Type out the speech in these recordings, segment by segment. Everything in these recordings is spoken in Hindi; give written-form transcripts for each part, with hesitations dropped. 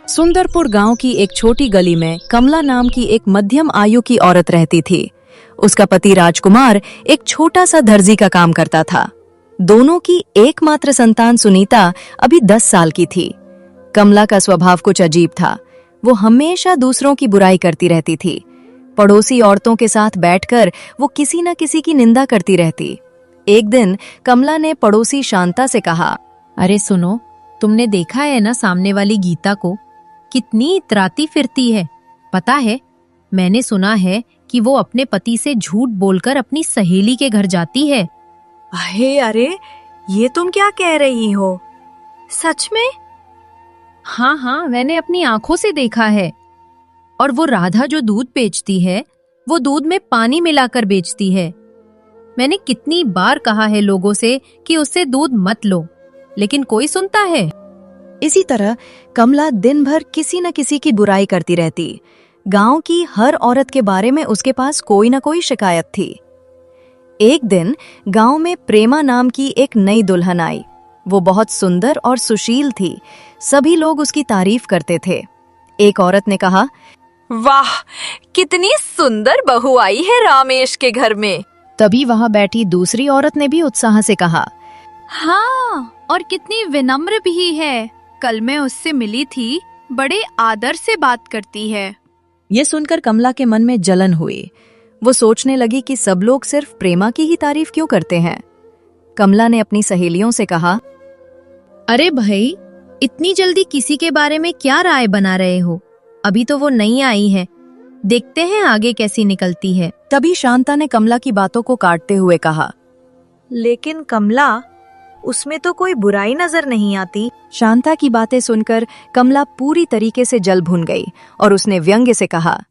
सुंदरपुर गांव की एक छोटी गली में कमला नाम की एक मध्यम आयु की औरत रहती थी। उसका पति राजकुमार एक छोटा सा दर्जी का काम करता था। दोनों की एकमात्र संतान सुनीता अभी 10 साल की थी। कमला का स्वभाव कुछ अजीब था। वो हमेशा दूसरों की बुराई करती रहती थी। पड़ोसी औरतों के साथ बैठकर वो किसी न किसी की निंदा करती रहती। एक दिन कमला ने पड़ोसी शांता से कहा, अरे सुनो, तुमने देखा है ना सामने वाली गीता को? कितनी इतराती फिरती है। पता है, मैंने सुना है कि वो अपने पति से झूठ बोलकर अपनी सहेली के घर जाती है। अरे, ये तुम क्या कह रही हो? सच में? हाँ, मैंने अपनी आंखों से देखा है। और वो राधा जो दूध बेचती है, वो दूध में पानी मिलाकर बेचती है। मैंने कितनी बार कहा है लोगों से कि उससे दूध मत लो, लेकिन कोई सुनता है? इसी तरह कमला दिन भर किसी न किसी की बुराई करती रहती। गांव की हर औरत के बारे में उसके पास कोई न कोई शिकायत थी। एक दिन गांव में प्रेमा नाम की एक नई दुल्हन आई। वो बहुत सुंदर और सुशील थी। सभी लोग उसकी तारीफ करते थे। एक औरत ने कहा, वाह, कितनी सुंदर बहू आई है रामेश के घर में। तभी वहां बैठी दूसरी औरत ने भी उत्साह से कहा, हाँ, और कितनी विनम्र भी है। कल मैं उससे मिली थी, बड़े आदर से बात करती है। ये सुनकर कमला के मन में जलन हुई। वो सोचने लगी कि सब लोग सिर्फ प्रेमा की ही तारीफ क्यों करते हैं। कमला ने अपनी सहेलियों से कहा, अरे भाई, इतनी जल्दी किसी के बारे में क्या राय बना रहे हो? अभी तो वो नई आई है, देखते हैं आगे कैसी निकलती है। तभी शांता ने कमला की बातों को काटते हुए कहा, लेकिन कमला, उसमें तो कोई बुराई नजर नहीं आती। शांता की बातें सुनकर कमला पूरी तरीके से जल भुन गई और उसने व्यंग्य से कहा,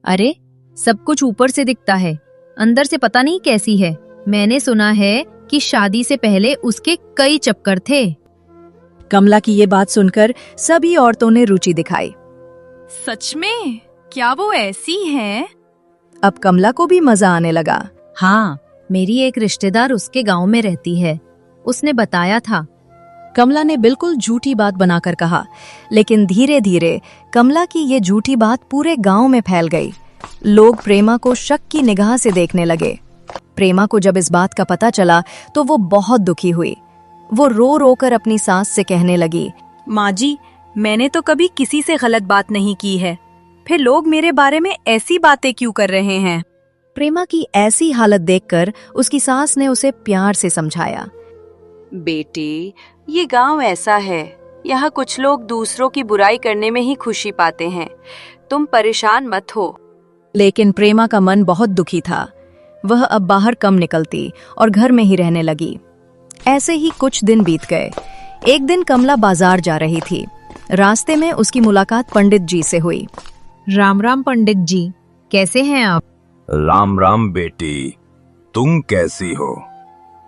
अरे, सब कुछ ऊपर से दिखता है, अंदर से पता नहीं कैसी है। मैंने सुना है कि शादी से पहले उसके कई चक्कर थे। कमला की ये बात सुनकर सभी औरतों ने रुचि दिखाई। सच में? क्या वो ऐसी है? अब कमला को भी मजा आने लगा। हाँ, मेरी एक रिश्तेदार उसके गांव में रहती है, उसने बताया था। कमला ने बिल्कुल झूठी बात बनाकर कहा, लेकिन धीरे धीरे कमला की ये झूठी बात पूरे गांव में फैल गई। लोग प्रेमा को शक की निगाह से देखने लगे। प्रेमा को जब इस बात का पता चला तो वो बहुत दुखी हुई। वो रो रो कर अपनी सास से कहने लगी, माँ जी, मैंने तो कभी किसी से गलत बात नहीं की है, फिर लोग मेरे बारे में ऐसी बातें क्यों कर रहे हैं? प्रेमा की ऐसी हालत देखकर उसकी सास ने उसे प्यार से समझाया, बेटी, ये गांव ऐसा है, यहाँ कुछ लोग दूसरों की बुराई करने में ही खुशी पाते हैं। तुम परेशान मत हो। लेकिन प्रेमा का मन बहुत दुखी था। वह अब बाहर कम निकलती और घर में ही रहने लगी। ऐसे ही कुछ दिन बीत गए। एक दिन कमला बाजार जा रही थी। रास्ते में उसकी मुलाकात पंडित जी से हुई। राम राम पंडित जी, कैसे हैं आप? राम राम बेटी, तुम कैसी हो?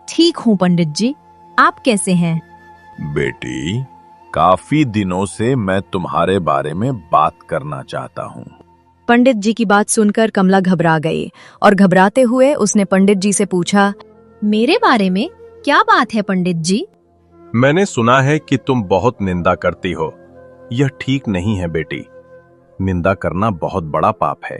ठीक हूँ पंडित जी, आप कैसे हैं? बेटी, काफी दिनों से मैं तुम्हारे बारे में बात करना चाहता हूँ। पंडित जी की बात सुनकर कमला घबरा गई और घबराते हुए उसने पंडित जी से पूछा, मेरे बारे में क्या बात है पंडित जी? मैंने सुना है कि तुम बहुत निंदा करती हो। यह ठीक नहीं है बेटी। निंदा करना बहुत बड़ा पाप है।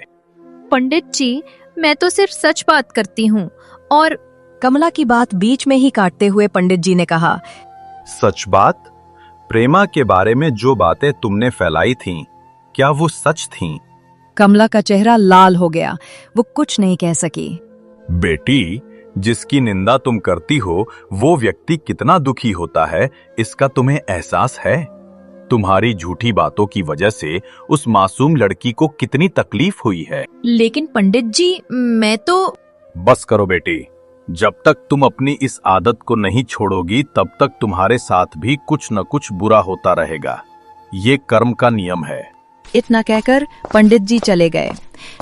पंडित जी, मैं तो सिर्फ सच बात करती हूँ। और कमला की बात बीच में ही काटते हुए पंडित जी ने कहा, सच बात? प्रेमा के बारे में जो बातें तुमने फैलाई थीं, क्या वो सच थीं? कमला का चेहरा लाल हो गया। वो कुछ नहीं कह सकी। बेटी, जिसकी निंदा तुम करती हो वो व्यक्ति कितना दुखी होता है, इसका तुम्हें एहसास है? तुम्हारी झूठी बातों की वजह से उस मासूम लड़की को कितनी तकलीफ हुई है। लेकिन पंडित जी, मैं तो... बस करो बेटी, जब तक तुम अपनी इस आदत को नहीं छोड़ोगी तब तक तुम्हारे साथ भी कुछ न कुछ बुरा होता रहेगा। ये कर्म का नियम है। इतना कहकर पंडित जी चले गए।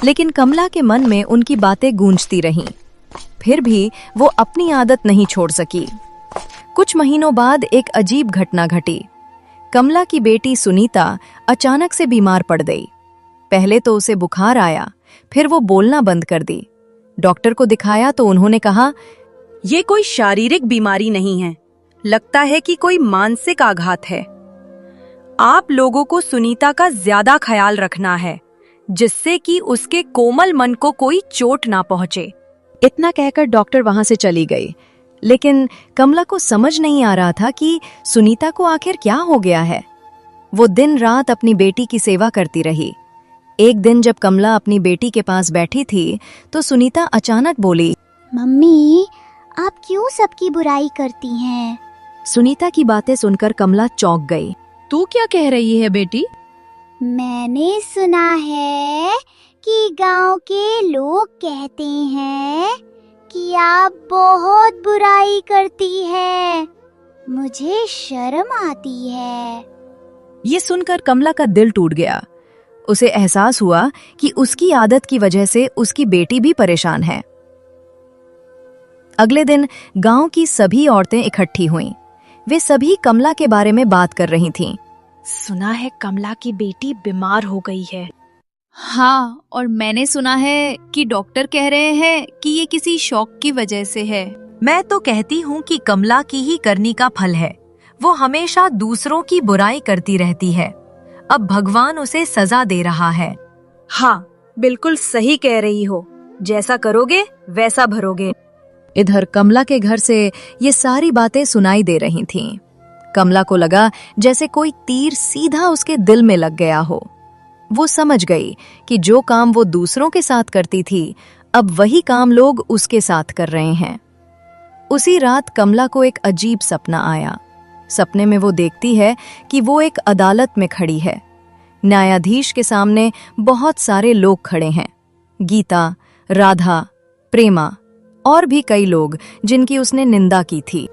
लेकिन कमला के मन में उनकी बातें गूंजती रहीं। फिर भी वो अपनी आदत नहीं छोड़ सकी। कुछ महीनों बाद एक अजीब घटना घटी। कमला की बेटी सुनीता अचानक से बीमार पड़ गई। पहले तो उसे बुखार आया, फिर वो बोलना बंद कर दी। डॉक्टर को दिखाया तो उन्होंने कहा, ये कोई शारीरिक बीमारी नहीं है, लगता है कि कोई मानसिक आघात है। आप लोगों को सुनीता का ज्यादा ख्याल रखना है, जिससे कि उसके कोमल मन को कोई चोट ना पहुंचे। इतना कहकर डॉक्टर वहां से चली गई, लेकिन कमला को समझ नहीं आ रहा था कि सुनीता को आखिर क्या हो गया है। वो दिन रात अपनी बेटी की सेवा करती रही। एक दिन जब कमला अपनी बेटी के पास बैठी थी, तो सुनीता अचानक बोली, मम्मी, आप क्यों सबकी बुराई करती हैं? सुनीता की बातें सुनकर कमला चौंक गई। तू क्या कह रही है बेटी? मैंने सुना है कि गांव के लोग कहते हैं कि आप बहुत बुराई करती है। मुझे शर्म आती है। ये सुनकर कमला का दिल टूट गया। उसे एहसास हुआ कि उसकी आदत की वजह से उसकी बेटी भी परेशान है। अगले दिन गांव की सभी औरतें इकट्ठी हुईं। वे सभी कमला के बारे में बात कर रही थीं। सुना है कमला की बेटी बीमार हो गई है। हाँ, और मैंने सुना है कि डॉक्टर कह रहे हैं कि ये किसी शौक की वजह से है। मैं तो कहती हूँ कि कमला की ही करनी का फल है। वो हमेशा दूसरों की बुराई करती रहती है। अब भगवान उसे सजा दे रहा है। हाँ, बिल्कुल सही कह रही हो। जैसा करोगे वैसा भरोगे। इधर कमला के घर से ये सारी बातें सुनाई दे रही थीं। कमला को लगा जैसे कोई तीर सीधा उसके दिल में लग गया हो। वो समझ गई कि जो काम वो दूसरों के साथ करती थी, अब वही काम लोग उसके साथ कर रहे हैं। उसी रात कमला को एक अजीब सपना आया। सपने में वो देखती है कि वो एक अदालत में खड़ी है। न्यायाधीश के सामने बहुत सारे लोग खड़े हैं। गीता, राधा, प्रेमा और भी कई लोग जिनकी उसने निंदा की थी।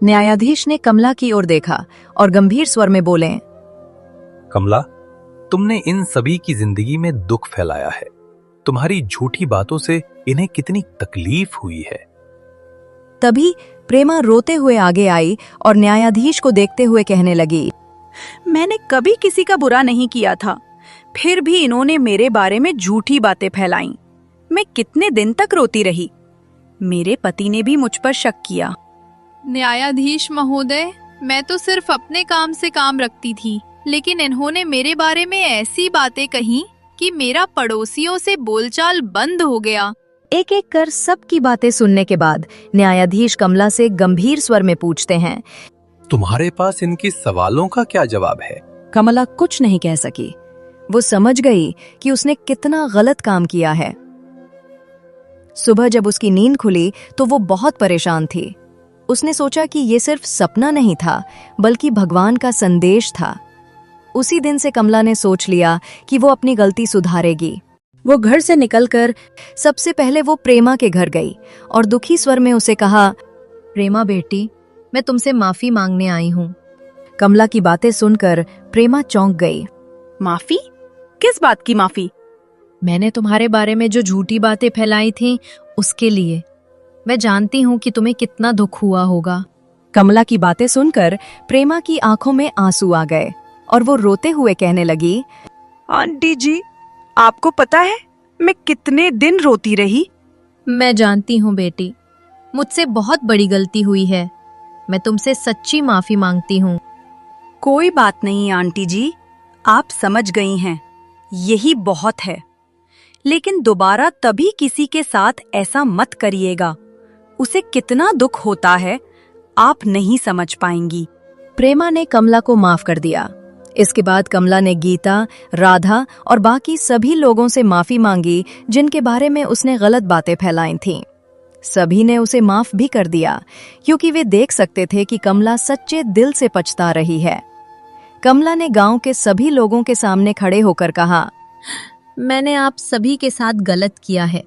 न्यायाधीश ने कमला की ओर देखा और गंभीर स्वर में बोले, कमला, तुमने इन सभी की जिंदगी में दुख फैलाया है। तुम्हारी झूठी बातों से इन्हें कितनी तकलीफ हुई है। तभी प्रेमा रोते हुए आगे आई और न्यायाधीश को देखते हुए कहने लगी, मैंने कभी किसी का बुरा नहीं किया था, फिर भी इन्होंने मेरे बारे में झूठी बातें फैलाई। मैं कितने दिन तक रोती रही। मेरे पति ने भी मुझ पर शक किया। न्यायाधीश महोदय, मैं तो सिर्फ अपने काम से काम रखती थी, लेकिन इन्होंने मेरे बारे में ऐसी बातें कही कि मेरा पड़ोसियों से बोलचाल बंद हो गया। एक एक कर सबकी बातें सुनने के बाद न्यायाधीश कमला से गंभीर स्वर में पूछते हैं, तुम्हारे पास इनके सवालों का क्या जवाब है? कमला कुछ नहीं कह सकी। वो समझ गई कि उसने कितना गलत काम किया है। सुबह जब उसकी नींद खुली तो वो बहुत परेशान थी। उसने सोचा कि ये सिर्फ सपना नहीं था, बल्कि भगवान का संदेश था। उसी दिन से कमला ने सोच लिया कि वो अपनी गलती सुधारेगी। वो घर से निकलकर सबसे पहले वो प्रेमा के घर गई और दुखी स्वर में उसे कहा, प्रेमा बेटी, मैं तुमसे माफी मांगने आई हूँ। कमला की बातें सुनकर प्रेमा चौंक गई। माफी? किस बात की माफी? मैंने तुम्हारे बारे में जो झूठी बातें फैलाई थी, उसके लिए। मैं जानती हूँ कि तुम्हें कितना दुख हुआ होगा। कमला की बातें सुनकर प्रेमा की आंखों में आंसू आ गए और वो रोते हुए कहने लगी, आंटी जी, आपको पता है मैं कितने दिन रोती रही? मैं जानती हूँ बेटी, मुझसे बहुत बड़ी गलती हुई है। मैं तुमसे सच्ची माफी मांगती हूँ। कोई बात नहीं आंटी जी, आप समझ गई हैं, यही बहुत है। लेकिन दोबारा तभी किसी के साथ ऐसा मत करिएगा। उसे कितना दुख होता है, आप नहीं समझ पाएंगी। प्रेमा ने कमला को माफ कर दिया। इसके बाद कमला ने गीता, राधा और बाकी सभी लोगों से माफी मांगी जिनके बारे में उसने गलत बातें फैलाई थीं। सभी ने उसे माफ भी कर दिया, क्योंकि वे देख सकते थे कि कमला सच्चे दिल से पछता रही है। कमला ने गांव के सभी लोगों के सामने खड़े होकर कहा, मैंने आप सभी के साथ गलत किया है।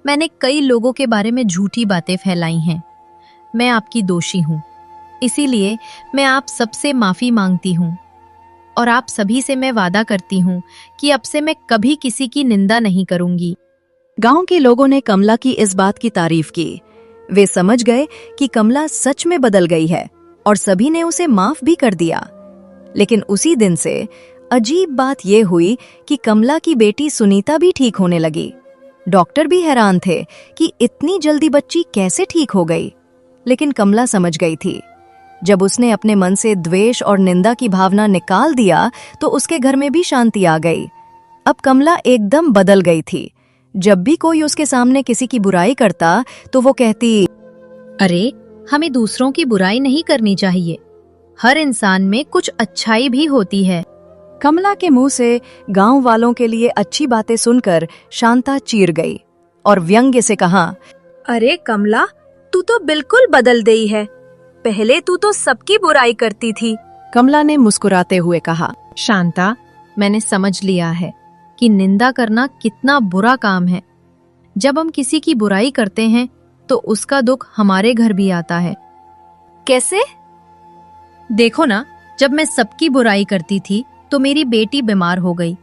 मैंने कई लोगों के बारे में झूठी बातें फैलाई हैं। मैं आपकी दोषी हूँ, इसीलिए मैं आप सबसे माफी मांगती हूँ। और आप सभी से मैं वादा करती हूँ कि अब से मैं कभी किसी की निंदा नहीं करूंगी। गांव के लोगों ने कमला की इस बात की तारीफ की। वे समझ गए कि कमला सच में बदल गई है और सभी ने उसे माफ भी कर दिया। लेकिन उसी दिन से अजीब बात यह हुई कि कमला की बेटी सुनीता भी ठीक होने लगी। डॉक्टर भी हैरान थे कि इतनी जल्दी बच्ची कैसे ठीक हो गई। लेकिन कमला समझ गई थी। जब उसने अपने मन से द्वेष और निंदा की भावना निकाल दिया तो उसके घर में भी शांति आ गई। अब कमला एकदम बदल गई थी। जब भी कोई उसके सामने किसी की बुराई करता तो वो कहती, अरे, हमें दूसरों की बुराई नहीं करनी चाहिए। हर इंसान में कुछ अच्छाई भी होती है। कमला के मुंह से गांव वालों के लिए अच्छी बातें सुनकर शांता चीर गई और व्यंग्य से कहा, अरे कमला, तू तो बिल्कुल बदल गई है। पहले तू तो सबकी बुराई करती थी। कमला ने मुस्कुराते हुए कहा, शांता, मैंने समझ लिया है कि निंदा करना कितना बुरा काम है। जब हम किसी की बुराई करते हैं तो उसका दुख हमारे घर भी आता है। कैसे? देखो ना, जब मैं सबकी बुराई करती थी तो मेरी बेटी बीमार हो गई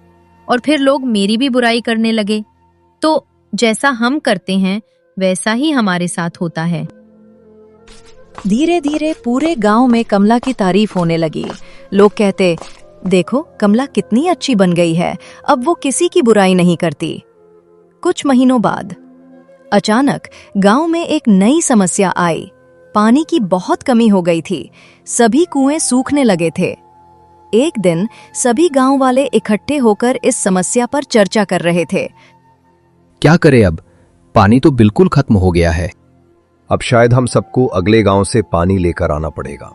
और फिर लोग मेरी भी बुराई करने लगे। तो जैसा हम करते हैं वैसा ही हमारे साथ होता है। धीरे धीरे पूरे गांव में कमला की तारीफ होने लगी। लोग कहते, देखो कमला कितनी अच्छी बन गई है, अब वो किसी की बुराई नहीं करती। कुछ महीनों बाद अचानक गांव में एक नई समस्या आई। पानी की बहुत कमी हो गई थी। सभी कुएं सूखने लगे थे। एक दिन सभी गांव वाले इकट्ठे होकर इस समस्या पर चर्चा कर रहे थे। क्या करें अब? पानी तो बिल्कुल खत्म हो गया है। अब शायद हम सबको अगले गांव से पानी लेकर आना पड़ेगा।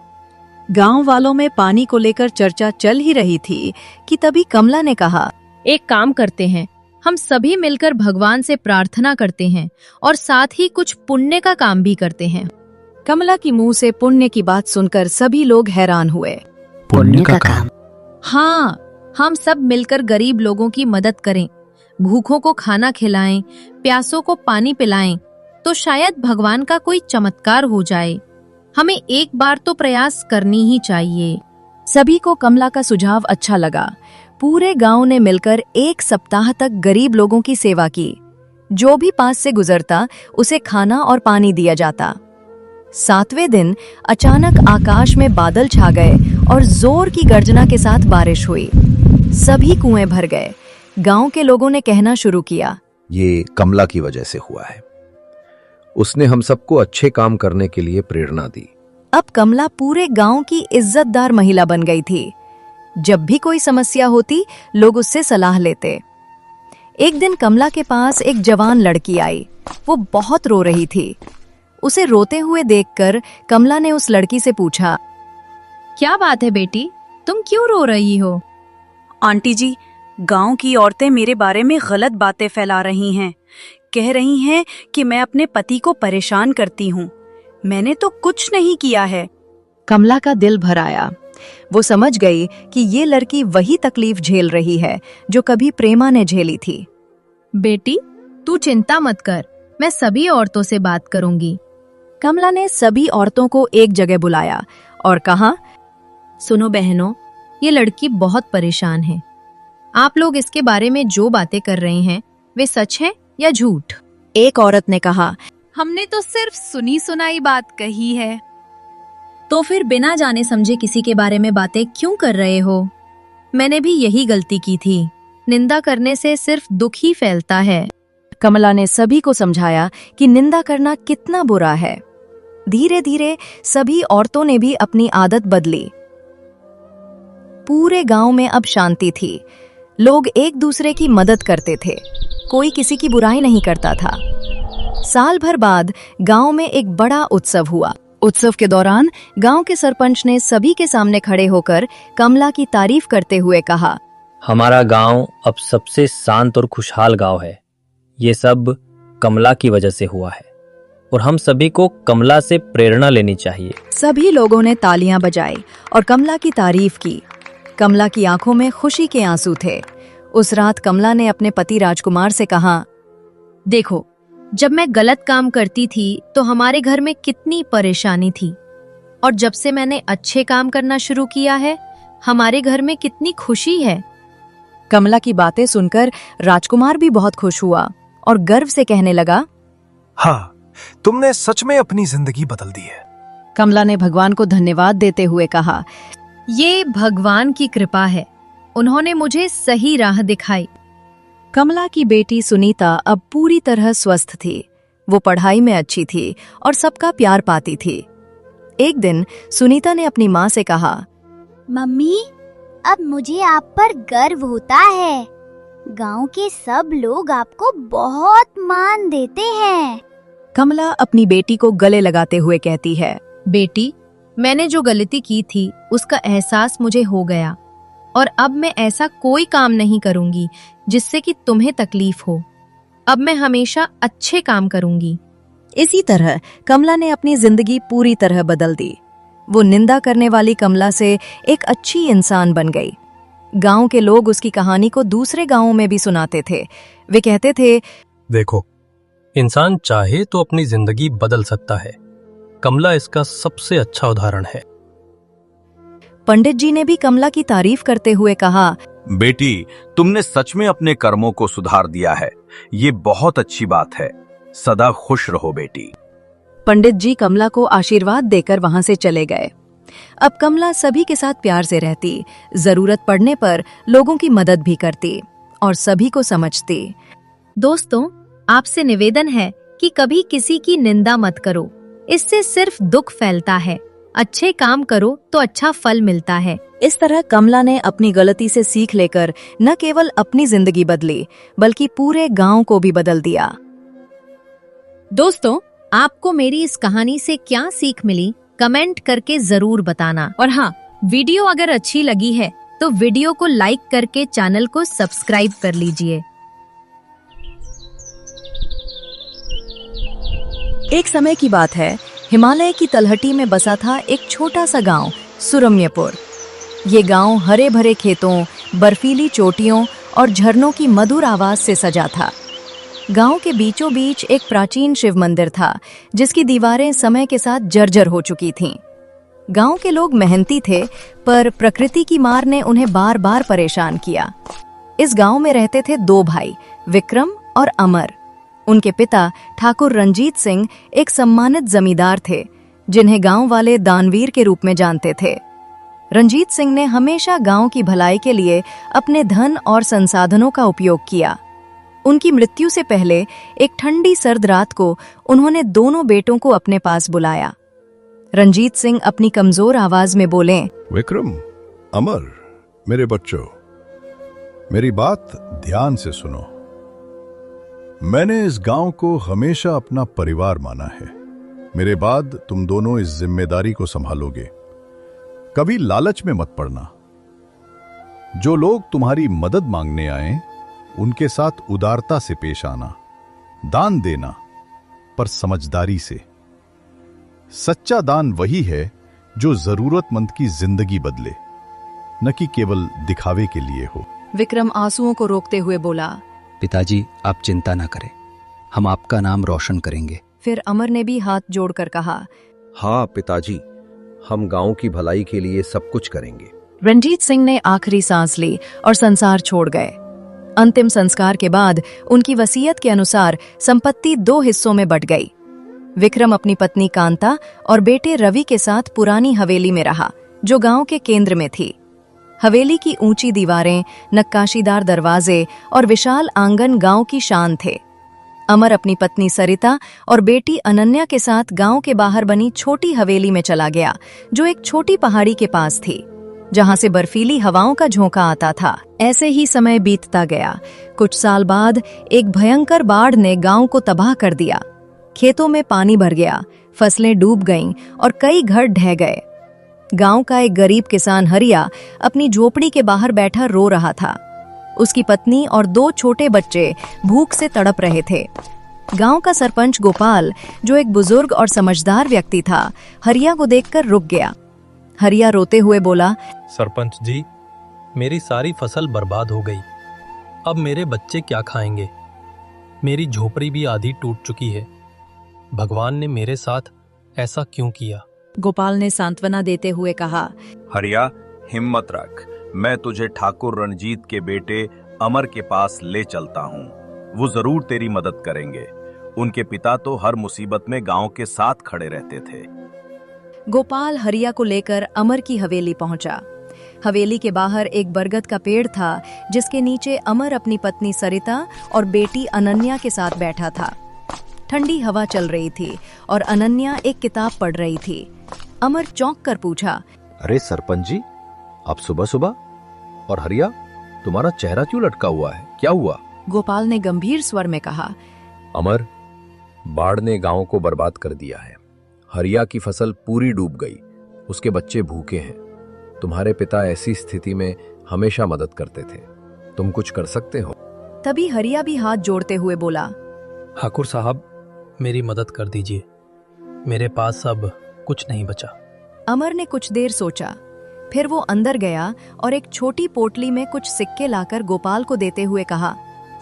गांव वालों में पानी को लेकर चर्चा चल ही रही थी कि तभी कमला ने कहा, एक काम करते हैं, हम सभी मिलकर भगवान से प्रार्थना करते हैं और साथ ही कुछ पुण्य का काम भी करते हैं। कमला की मुंह से पुण्य की बात सुनकर सभी लोग हैरान हुए। पुण्य का काम? हाँ, हम सब मिलकर गरीब लोगों की मदद करें, भूखों को खाना खिलाएं, प्यासों को पानी पिलाएं, तो शायद भगवान का कोई चमत्कार हो जाए। हमें एक बार तो प्रयास करनी ही चाहिए। सभी को कमला का सुझाव अच्छा लगा। पूरे गांव ने मिलकर एक सप्ताह तक गरीब लोगों की सेवा की। जो भी पास से गुजरता उसे खाना और पानी दिया जाता। 7वें दिन अचानक आकाश में बादल छा गए और जोर की गर्जना के साथ बारिश हुई। सभी कुएं भर गए। गांव के लोगों ने कहना शुरू किया, ये कमला की वजह से हुआ है। उसने हम सबको अच्छे काम करने के लिए प्रेरणा दी। अब कमला पूरे गांव की इज्जतदार महिला बन गई थी। जब भी कोई समस्या होती लोग उससे सलाह लेते। एक दिन कमला के पास एक जवान लड़की आई। वो बहुत रो रही थी। उसे रोते हुए देखकर कमला ने उस लड़की से पूछा, क्या बात है बेटी, तुम क्यों रो रही हो? आंटी जी, गांव की औरतें मेरे बारे में गलत बातें फैला रही हैं। कह रही हैं कि मैं अपने पति को परेशान करती हूँ। मैंने तो कुछ नहीं किया है। कमला का दिल भर आया। वो समझ गई कि ये लड़की वही तकलीफ झेल रही है जो कभी प्रेमा ने झेली थी। बेटी, तू चिंता मत कर, मैं सभी औरतों से बात करूंगी। कमला ने सभी औरतों को एक जगह बुलाया और कहा, सुनो बहनों, ये लड़की बहुत परेशान है। आप लोग इसके बारे में जो बातें कर रहे हैं वे सच हैं या झूठ? एक औरत ने कहा, हमने तो सिर्फ सुनी सुनाई बात कही है। तो फिर बिना जाने समझे किसी के बारे में बातें क्यों कर रहे हो? मैंने भी यही गलती की थी। निंदा करने से सिर्फ दुख ही फैलता है। कमला ने सभी को समझाया कि निंदा करना कितना बुरा है। धीरे धीरे सभी औरतों ने भी अपनी आदत बदली। पूरे गांव में अब शांति थी। लोग एक दूसरे की मदद करते थे। कोई किसी की बुराई नहीं करता था। साल भर बाद गांव में एक बड़ा उत्सव हुआ। उत्सव के दौरान गांव के सरपंच ने सभी के सामने खड़े होकर कमला की तारीफ करते हुए कहा, हमारा गांव अब सबसे शांत और खुशहाल गांव है। ये सब कमला की वजह से हुआ है और हम सभी को कमला से प्रेरणा लेनी चाहिए। सभी लोगों ने तालियां बजाई और कमला की तारीफ की। कमला की आंखों में खुशी के आंसू थे। उस रात कमला ने अपने पति राजकुमार से कहा, देखो, जब मैं गलत काम करती थी तो हमारे घर में कितनी परेशानी थी, और जब से मैंने अच्छे काम करना शुरू किया है हमारे घर में कितनी खुशी है। कमला की बातें सुनकर राजकुमार भी बहुत खुश हुआ और गर्व से कहने लगा, हाँ, तुमने सच में अपनी जिंदगी बदल दी है। कमला ने भगवान को धन्यवाद देते हुए कहा, ये भगवान की कृपा है, उन्होंने मुझे सही राह दिखाई। कमला की बेटी सुनीता अब पूरी तरह स्वस्थ थी। वो पढ़ाई में अच्छी थी और सबका प्यार पाती थी। एक दिन सुनीता ने अपनी माँ से कहा, मम्मी, अब मुझे आप पर गर्व होता है। गांव के सब लोग आपको बहुत मान देते हैं। कमला अपनी बेटी को गले लगाते हुए कहती है, बेटी, मैंने जो गलती की थी उसका एहसास मुझे हो गया और अब मैं ऐसा कोई काम नहीं करूंगी जिससे कि तुम्हें तकलीफ हो। अब मैं हमेशा अच्छे काम करूंगी। इसी तरह कमला ने अपनी जिंदगी पूरी तरह बदल दी। वो निंदा करने वाली कमला से एक अच्छी इंसान बन गई। गांव के लोग उसकी कहानी को दूसरे गांवों में भी सुनाते थे। वे कहते थे, देखो, इंसान चाहे तो अपनी जिंदगी बदल सकता है। कमला इसका सबसे अच्छा उदाहरण है। पंडित जी ने भी कमला की तारीफ करते हुए कहा, बेटी, तुमने सच में अपने कर्मों को सुधार दिया है। ये बहुत अच्छी बात है। सदा खुश रहो बेटी। पंडित जी कमला को आशीर्वाद देकर वहां से चले गए। अब कमला सभी के साथ प्यार से रहती, जरूरत पड़ने पर लोगों की मदद भी करती और सभी को समझती। दोस्तों, आपसे निवेदन है कि कभी किसी की निंदा मत करो। इससे सिर्फ दुख फैलता है। अच्छे काम करो तो अच्छा फल मिलता है। इस तरह कमला ने अपनी गलती से सीख लेकर न केवल अपनी जिंदगी बदली, बल्कि पूरे गांव को भी बदल दिया। दोस्तों, आपको मेरी इस कहानी से क्या सीख मिली, कमेंट करके जरूर बताना। और हाँ, वीडियो अगर अच्छी लगी है तो वीडियो को लाइक करके चैनल को सब्सक्राइब कर लीजिए। एक समय की बात है, हिमालय की तलहटी में बसा था एक छोटा सा गांव, सुरम्यपुर। ये गांव हरे भरे खेतों, बर्फीली चोटियों और झरनों की मधुर आवाज से सजा था। गांव के बीचों बीच एक प्राचीन शिव मंदिर था, जिसकी दीवारें समय के साथ जर्जर हो चुकी थीं। गांव के लोग मेहनती थे, पर प्रकृति की मार ने उन्हें बार बार परेशान किया। इस गांव में रहते थे दो भाई, विक्रम और अमर। उनके पिता ठाकुर रंजीत सिंह एक सम्मानित जमींदार थे, जिन्हें गांव वाले दानवीर के रूप में जानते थे। रंजीत सिंह ने हमेशा गांव की भलाई के लिए अपने धन और संसाधनों का उपयोग किया। उनकी मृत्यु से पहले एक ठंडी सर्द रात को उन्होंने दोनों बेटों को अपने पास बुलाया। रंजीत सिंह अपनी कमजोर आवाज में बोले, विक्रम, अमर, मेरे बच्चों, मेरी बात ध्यान से सुनो। मैंने इस गांव को हमेशा अपना परिवार माना है। मेरे बाद तुम दोनों इस जिम्मेदारी को संभालोगे। कभी लालच में मत पड़ना। जो लोग तुम्हारी मदद मांगने आए, उनके साथ उदारता से पेश आना, दान देना, पर समझदारी से। सच्चा दान वही है जो जरूरतमंद की जिंदगी बदले, न कि केवल दिखावे के लिए हो। विक्रम आंसुओं को रोकते हुए बोला, पिताजी, आप चिंता ना करें, हम आपका नाम रोशन करेंगे। फिर अमर ने भी हाथ जोड़कर कहा, हाँ पिताजी, हम गांव की भलाई के लिए सब कुछ करेंगे। रंजीत सिंह ने आखिरी सांस ली और संसार छोड़ गए। अंतिम संस्कार के बाद उनकी वसीयत के अनुसार संपत्ति 2 हिस्सों में बंट गई। विक्रम अपनी पत्नी कांता और बेटे रवि के साथ पुरानी हवेली में रहा, जो गांव के केंद्र में थी। हवेली की ऊंची दीवारें, नक्काशीदार दरवाजे और विशाल आंगन गांव की शान थे। अमर अपनी पत्नी सरिता और बेटी अनन्या के साथ गांव के बाहर बनी छोटी हवेली में चला गया, जो एक छोटी पहाड़ी के पास थी, जहां से बर्फीली हवाओं का झोंका आता था। ऐसे ही समय बीतता गया। कुछ साल बाद एक भयंकर बाढ़ ने गांव को तबाह कर दिया। खेतों में पानी भर गया, फसलें डूब गईं और कई घर ढह गए। गांव का एक गरीब किसान हरिया अपनी झोपड़ी के बाहर बैठा रो रहा था। उसकी पत्नी और 2 छोटे बच्चे भूख से तड़प रहे थे। गांव का सरपंच गोपाल, जो एक बुजुर्ग और समझदार व्यक्ति था, हरिया को देखकर रुक गया। हरिया रोते हुए बोला, सरपंच जी, मेरी सारी फसल बर्बाद हो गई। अब मेरे बच्चे क्या खाएंगे? मेरी झोपड़ी भी आधी टूट चुकी है। भगवान ने मेरे साथ ऐसा क्यों किया? गोपाल ने सांत्वना देते हुए कहा, हरिया, हिम्मत रख। मैं तुझे ठाकुर रंजीत के बेटे अमर के पास ले चलता हूँ। वो जरूर तेरी मदद करेंगे। उनके पिता तो हर मुसीबत में गांव के साथ खड़े रहते थे। गोपाल हरिया को लेकर अमर की हवेली पहुंचा। हवेली के बाहर एक बरगद का पेड़ था, जिसके नीचे अमर अपनी पत्नी सरिता और बेटी अनन्या के साथ बैठा था। ठंडी हवा चल रही थी और अनन्या एक किताब पढ़ रही थी। अमर चौंक कर पूछा, अरे सरपंच जी, आप सुबह सुबह? और हरिया, तुम्हारा चेहरा क्यों लटका हुआ है, क्या हुआ? गोपाल ने गंभीर स्वर में कहा, अमर, बाढ़ ने गांव को बर्बाद कर दिया है। हरिया की फसल पूरी डूब गई, उसके बच्चे भूखे हैं। तुम्हारे पिता ऐसी स्थिति में हमेशा मदद करते थे, तुम कुछ कर सकते हो? तभी हरिया भी हाथ जोड़ते हुए बोला, ठाकुर साहब, मेरी मदद कर दीजिए, मेरे पास अब कुछ नहीं बचा। अमर ने कुछ देर सोचा, फिर वो अंदर गया और एक छोटी पोटली में कुछ सिक्के लाकर गोपाल को देते हुए कहा,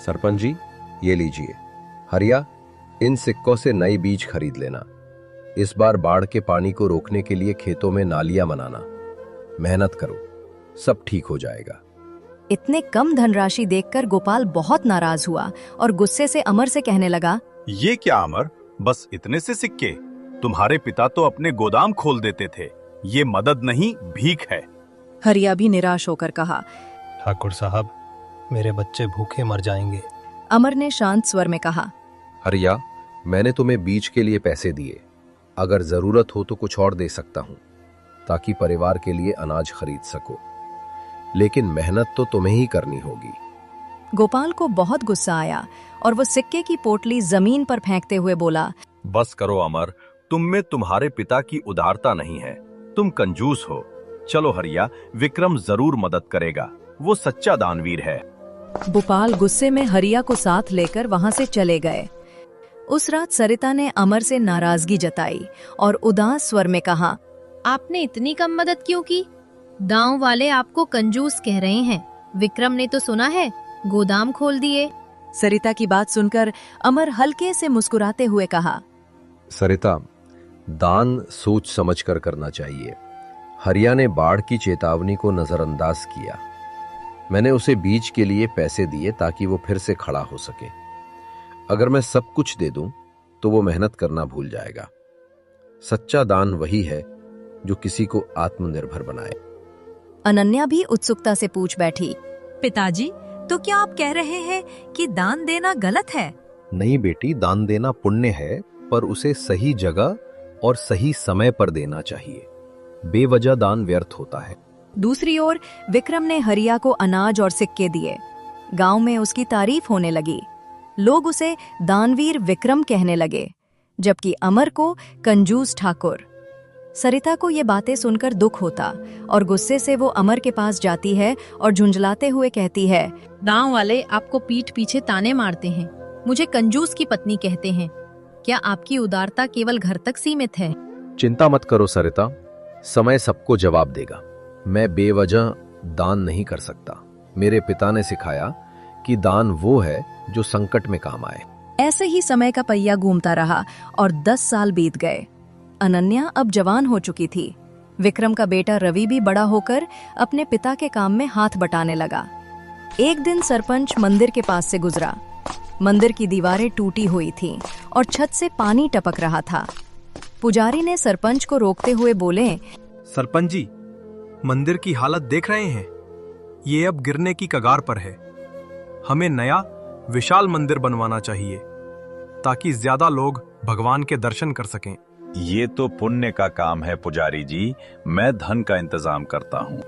सरपंच जी, ये लीजिए। हरिया, इन सिक्कों से नई बीज खरीद लेना। इस बार बाढ़ के पानी को रोकने के लिए खेतों में नालियां बनाना। मेहनत करो, सब ठीक हो जाएगा। इतने कम धनराशि देखकर गोपाल बहुत नाराज हुआ और गुस्से से अमर से कहने लगा, ये क्या अमर, बस इतने से सिक्के? तुम्हारे पिता तो अपने गोदाम खोल देते थे। ये मदद नहीं, भीख है। हरिया भी निराश होकर कहा, ठाकुर साहब, मेरे बच्चे भूखे मर जाएंगे। अमर ने शांत स्वर में कहा, हरिया, मैंने तुम्हें बीज के लिए पैसे दिए, अगर जरूरत हो तो कुछ और दे सकता हूं, ताकि परिवार के लिए अनाज खरीद सको, लेकिन मेहनत तो तुम्हें ही करनी होगी। गोपाल को बहुत गुस्सा आया और वो सिक्के की पोटली जमीन पर फेंकते हुए बोला, बस करो अमर, तुम में तुम्हारे पिता की उदारता नहीं है, तुम कंजूस हो। चलो हरिया, विक्रम जरूर मदद करेगा, वो सच्चा दानवीर है। गोपाल गुस्से में हरिया को साथ लेकर वहां से चले गए। उस रात सरिता ने अमर से नाराजगी जताई और उदास स्वर में कहा, आपने इतनी कम मदद क्यों की? गांव वाले आपको कंजूस कह रहे हैं। विक्रम ने तो सुना है गोदाम खोल दिए। सरिता की बात सुनकर अमर हल्के से मुस्कुराते हुए कहा, सरिता, दान सोच समझ कर करना चाहिए। हरिया ने बाढ़ की चेतावनी को नजरअंदाज किया। मैंने उसे बीज के लिए पैसे दिए ताकि वो फिर से खड़ा हो सके। अगर मैं सब कुछ दे दूं तो वो मेहनत करना भूल जाएगा। सच्चा दान वही है जो किसी को आत्मनिर्भर बनाए। अनन्या भी उत्सुकता से पूछ बैठी, पिताजी, तो क्या आप कह रहे हैं कि दान देना गलत है? नहीं बेटी, दान देना पुण्य है, पर उसे सही जगह और सही समय पर देना चाहिए। बेवजह दान व्यर्थ होता है। दूसरी ओर विक्रम ने हरिया को अनाज और सिक्के दिए। गांव में उसकी तारीफ होने लगी। लोग उसे दानवीर विक्रम कहने लगे, जबकि अमर को कंजूस ठाकुर। सरिता को ये बातें सुनकर दुख होता और गुस्से से वो अमर के पास जाती है और झुंझलाते हुए कहती है, गांव वाले आपको पीठ पीछे ताने मारते हैं, मुझे कंजूस की पत्नी कहते हैं। क्या आपकी उदारता केवल घर तक सीमित है? चिंता मत करो सरिता, समय सबको जवाब देगा। मैं बेवजह दान नहीं कर सकता। मेरे पिता ने सिखाया कि दान वो है जो संकट में काम आए। ऐसे ही समय का पहिया घूमता रहा और 10 साल बीत गए। अनन्या अब जवान हो चुकी थी। विक्रम का बेटा रवि भी बड़ा होकर अपने पिता के काम में हाथ बटाने लगा। एक दिन सरपंच मंदिर के पास से गुजरा। मंदिर की दीवारें टूटी हुई थीं और छत से पानी टपक रहा था। पुजारी ने सरपंच को रोकते हुए बोले, सरपंच जी, मंदिर की हालत देख रहे हैं, ये अब गिरने की कगार पर है। हमें नया विशाल मंदिर बनवाना चाहिए ताकि ज्यादा लोग भगवान के दर्शन कर सकें। ये तो पुण्य का काम है पुजारी जी, मैं धन का इंतजाम करता हूँ।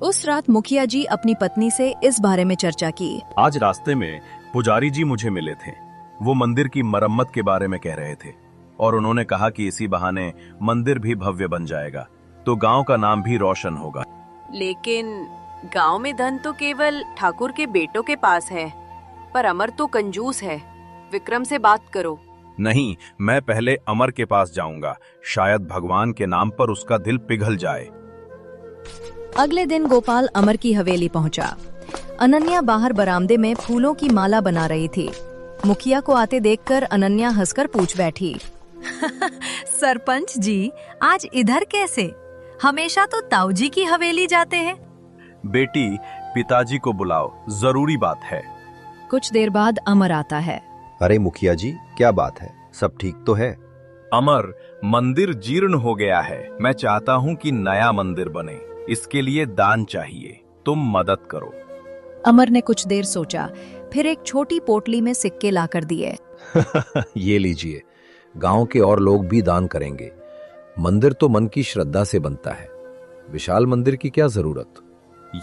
उस रात मुखिया जी अपनी पत्नी से इस बारे में चर्चा की। आज रास्ते में पुजारी जी मुझे मिले थे। वो मंदिर की मरम्मत के बारे में कह रहे थे और उन्होंने कहा कि इसी बहाने मंदिर भी भव्य बन जाएगा तो गांव का नाम भी रोशन होगा। लेकिन गांव में धन तो केवल ठाकुर के बेटों के पास है, पर अमर तो कंजूस है। विक्रम से बात करो। नहीं, मैं पहले अमर के पास जाऊंगा, शायद भगवान के नाम पर उसका दिल पिघल जाए। अगले दिन गोपाल अमर की हवेली पहुंचा। अनन्या बाहर बरामदे में फूलों की माला बना रही थी। मुखिया को आते देखकर अनन्या हंसकर पूछ बैठी, सरपंच जी, आज इधर कैसे? हमेशा तो ताऊजी की हवेली जाते हैं। बेटी, पिताजी को बुलाओ, जरूरी बात है। कुछ देर बाद अमर आता है। अरे मुखिया जी, क्या बात है? सब ठीक तो है? अमर, मंदिर जीर्ण हो गया है। मैं चाहता हूँ कि नया मंदिर बने। इसके लिए दान चाहिए, तुम मदद करो। अमर ने कुछ देर सोचा, फिर एक छोटी पोटली में सिक्के लाकर दिए। ये लीजिए, गांव के और लोग भी दान करेंगे। मंदिर तो मन की श्रद्धा से बनता है, विशाल मंदिर की क्या जरूरत।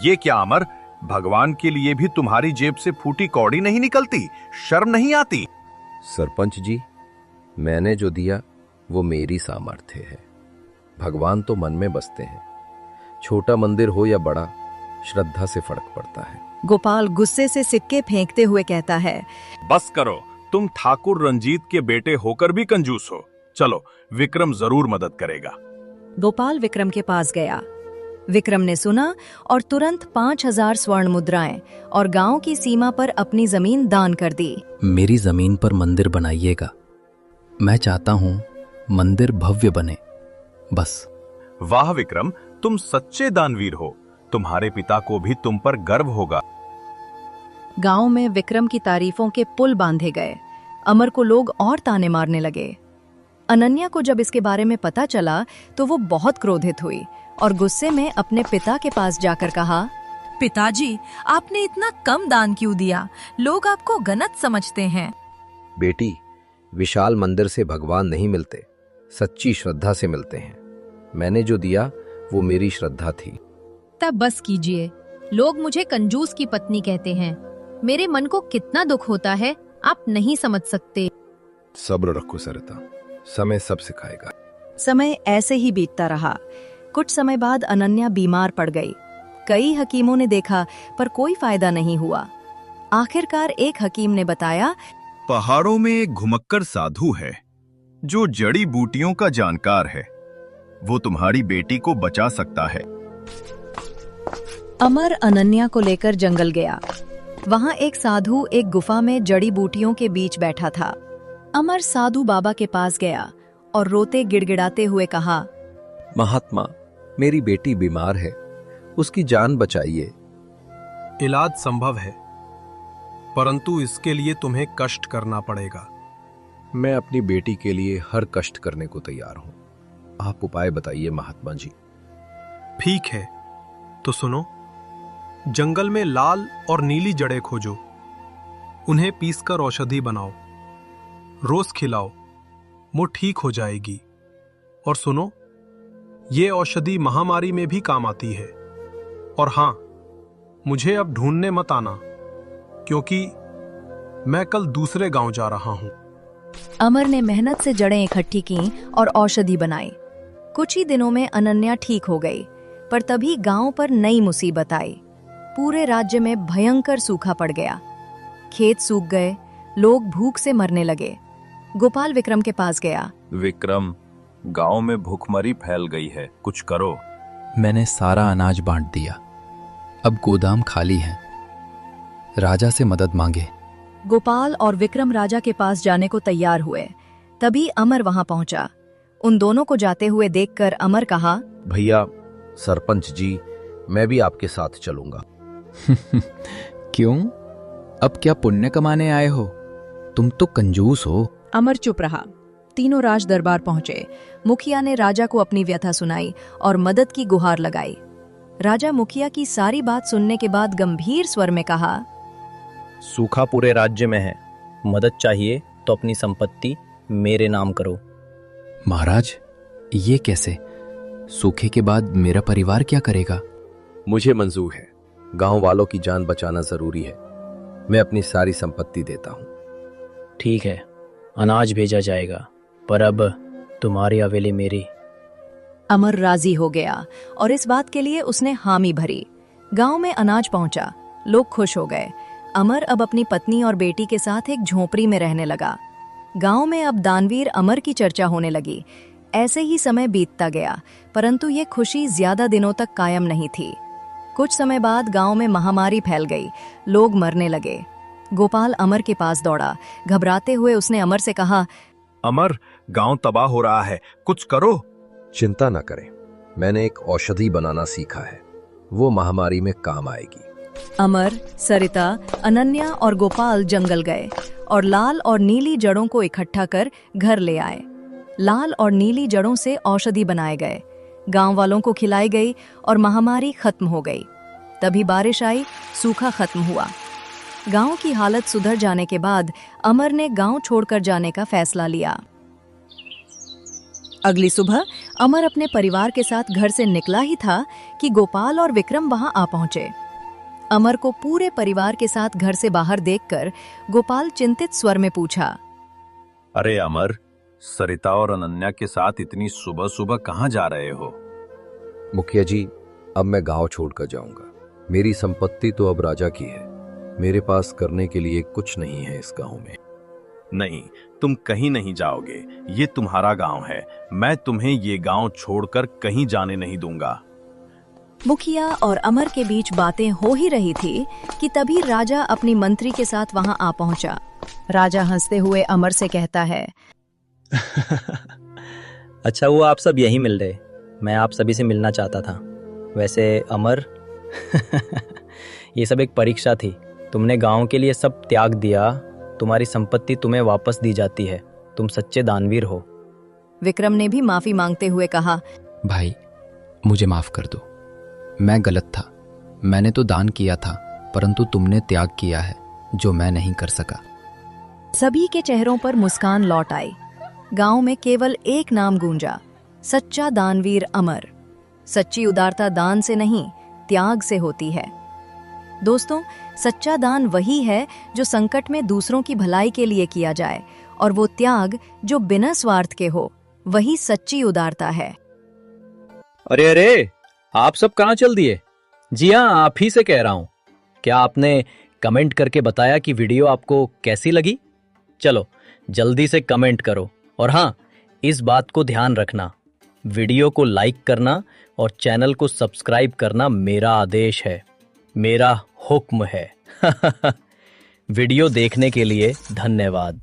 ये क्या अमर, भगवान के लिए भी तुम्हारी जेब से फूटी कौड़ी नहीं निकलती? शर्म नहीं आती? सरपंच जी, मैंने जो दिया वो मेरी सामर्थ्य है। भगवान तो मन में बसते हैं, छोटा मंदिर हो या बड़ा, श्रद्धा से फर्क पड़ता है। गोपाल गुस्से से सिक्के फेंकते हुए कहता है, बस करो, तुम ठाकुर रंजीत के बेटे होकर भी कंजूस हो। चलो, विक्रम जरूर मदद करेगा। गोपाल विक्रम के पास गया। विक्रम ने सुना और तुरंत 5000 स्वर्ण मुद्राएं और गांव की सीमा पर अपनी जमीन दान कर दी। मेरी जमीन पर मंदिर बनाइएगा। मैं चाहता हूं मंदिर भव्य बने, बस। वाह विक्रम, तुम सच्चे दानवीर हो। तुम्हारे पिता को भी तुम पर गर्व होगा। गांव में विक्रम की तारीफों के पुल बांधे गए। अमर को लोग और ताने मारने लगे। अनन्या को जब इसके बारे में पता चला तो वो बहुत क्रोधित हुई और गुस्से में अपने पिता के पास जाकर कहा, पिताजी, आपने इतना कम दान क्यों दिया? लोग आपको गलत समझते हैं। बेटी, विशाल मंदिर से भगवान नहीं मिलते, सच्ची श्रद्धा से मिलते हैं। मैंने जो दिया वो मेरी श्रद्धा थी। तब बस कीजिए, लोग मुझे कंजूस की पत्नी कहते हैं। मेरे मन को कितना दुख होता है, आप नहीं समझ सकते। सब्र रखो सरिता, समय सब सिखाएगा। समय ऐसे ही बीतता रहा। कुछ समय बाद अनन्या बीमार पड़ गई। कई हकीमों ने देखा पर कोई फायदा नहीं हुआ। आखिरकार एक हकीम ने बताया, पहाड़ों में एक घुमक्कर साधु है जो जड़ी बूटियों का जानकार है। वो तुम्हारी बेटी को बचा सकता है। अमर अनन्या को लेकर जंगल गया। वहां एक साधु एक गुफा में जड़ी बूटियों के बीच बैठा था। अमर साधु बाबा के पास गया और रोते गिड़गिड़ाते हुए कहा, महात्मा, मेरी बेटी बीमार है, उसकी जान बचाइए। इलाज संभव है, परंतु इसके लिए तुम्हें कष्ट करना पड़ेगा। मैं अपनी बेटी के लिए हर कष्ट करने को तैयार हूं। आप उपाय बताइए महात्मा जी। ठीक है, तो सुनो। जंगल में लाल और नीली जड़ें खोजो, उन्हें पीसकर औषधि बनाओ, रोज खिलाओ, वो ठीक हो जाएगी। और सुनो, ये औषधि महामारी में भी काम आती है। और हां, मुझे अब ढूंढने मत आना, क्योंकि मैं कल दूसरे गांव जा रहा हूं। अमर ने मेहनत से जड़ें इकट्ठी की और औषधि बनाई। कुछ ही दिनों में अनन्या ठीक हो गई, पर तभी गांव पर नई मुसीबत आई। पूरे राज्य में भयंकर सूखा पड़ गया। खेत सूख गए, लोग भूख से मरने लगे। गोपाल विक्रम के पास गया। विक्रम, गांव में भूखमरी फैल गई है, कुछ करो। मैंने सारा अनाज बांट दिया, अब गोदाम खाली है। राजा से मदद मांगे। गोपाल और विक्रम राजा के पास जाने को तैयार हुए। तभी अमर वहां पहुंचा। उन दोनों को जाते हुए देखकर अमर कहा, भैया, सरपंच जी, मैं भी आपके साथ चलूंगा। क्यों? अब क्या पुण्य कमाने आए हो? तुम तो कंजूस हो। अमर चुप रहा। तीनों राज दरबार पहुंचे। मुखिया ने राजा को अपनी व्यथा सुनाई और मदद की गुहार लगाई। राजा मुखिया की सारी बात सुनने के बाद गंभीर स्वर में कहा, सूखा पूरे राज्य में है, मदद चाहिए तो अपनी संपत्ति मेरे नाम करो। महाराज, ये कैसे? सूखे के बाद मेरा परिवार क्या करेगा? मुझे मंजूर है, गांव वालों की जान बचाना जरूरी है। मैं अपनी सारी संपत्ति देता हूं। ठीक है, अनाज भेजा जाएगा, पर अब तुम्हारी हवेली मेरी। अमर राजी हो गया और इस बात के लिए उसने हामी भरी। गांव में अनाज पहुंचा, लोग खुश हो गए। अमर अब अपनी पत्नी और बेटी के साथ एक झोपड़ी में रहने लगा। गांव में अब दानवीर अमर की चर्चा होने लगी। ऐसे ही समय बीतता गया, परंतु ये खुशी ज्यादा दिनों तक कायम नहीं थी। कुछ समय बाद गांव में महामारी फैल गई, लोग मरने लगे। गोपाल अमर के पास दौड़ा। घबराते हुए उसने अमर से कहा, अमर, गांव तबाह हो रहा है, कुछ करो। चिंता न करें, मैंने एक औषधि बनाना सीखा है, वो महामारी में काम आएगी। अमर, सरिता, अनन्या और गोपाल जंगल गए और लाल और नीली जड़ों को इकट्ठा कर घर ले आए। लाल और नीली जड़ों से औषधि बनाए गए, गांव वालों को खिलाई गई और महामारी खत्म हो गई। तभी बारिश आई, सूखा खत्म हुआ। गांव की हालत सुधर जाने के बाद अमर ने गांव छोड़कर जाने का फैसला लिया। अगली सुबह अमर अपने परिवार के साथ घर से निकला ही था कि गोपाल और विक्रम वहां आ पहुंचे। अमर को पूरे परिवार के साथ घर से बाहर देखकर गोपाल चिंतित स्वर में पूछा, अरे अमर, सरिता और अनन्या के साथ इतनी सुबह सुबह कहाँ जा रहे हो? मुखिया जी, अब मैं गांव छोड़कर जाऊंगा। मेरी संपत्ति तो अब राजा की है। मेरे पास करने के लिए कुछ नहीं है इस गांव में। नहीं, तुम कहीं नहीं जाओगे। ये तुम्हारा गांव है। मैं तुम्हें ये गांव छोड़कर कहीं जाने नहीं दूंगा। मुखिया और अमर के बीच बातें हो ही रही थी कि तभी राजा अपनी मंत्री के साथ वहां आ पहुंचा। राजा हंसते हुए अमर से कहता है, अच्छा हुआ आप सब यहीं मिल रहे। मैं आप सभी से मिलना चाहता था। वैसे अमर ये सब एक परीक्षा थी। तुमने गांव के लिए सब त्याग दिया। तुम्हारी संपत्ति तुम्हें वापस दी जाती है। तुम सच्चे दानवीर हो। विक्रम ने भी माफी मांगते हुए कहा, भाई मुझे माफ कर दो। मैं गलत था। मैंने तो दान किया था, परंतु तुमने त्याग किया है जो मैं नहीं कर सका। सभी के चेहरों पर मुस्कान लौट आई। गांव में केवल एक नाम गूंजा, सच्चा दानवीर अमर। सच्ची उदारता दान से नहीं, त्याग से होती है। दोस्तों, सच्चा दान वही है जो संकट में दूसरों की भलाई के लिए किया जाए, और वो त्याग जो बिना स्वार्थ के हो, वही सच्ची उदारता है। अरे अरे, आप सब कहाँ चल दिए? जी हाँ, आप ही से कह रहा हूं। क्या आपने कमेंट करके बताया कि वीडियो आपको कैसी लगी? चलो जल्दी से कमेंट करो। और हाँ, इस बात को ध्यान रखना, वीडियो को लाइक करना और चैनल को सब्सक्राइब करना मेरा आदेश है, मेरा हुक्म है। वीडियो देखने के लिए धन्यवाद।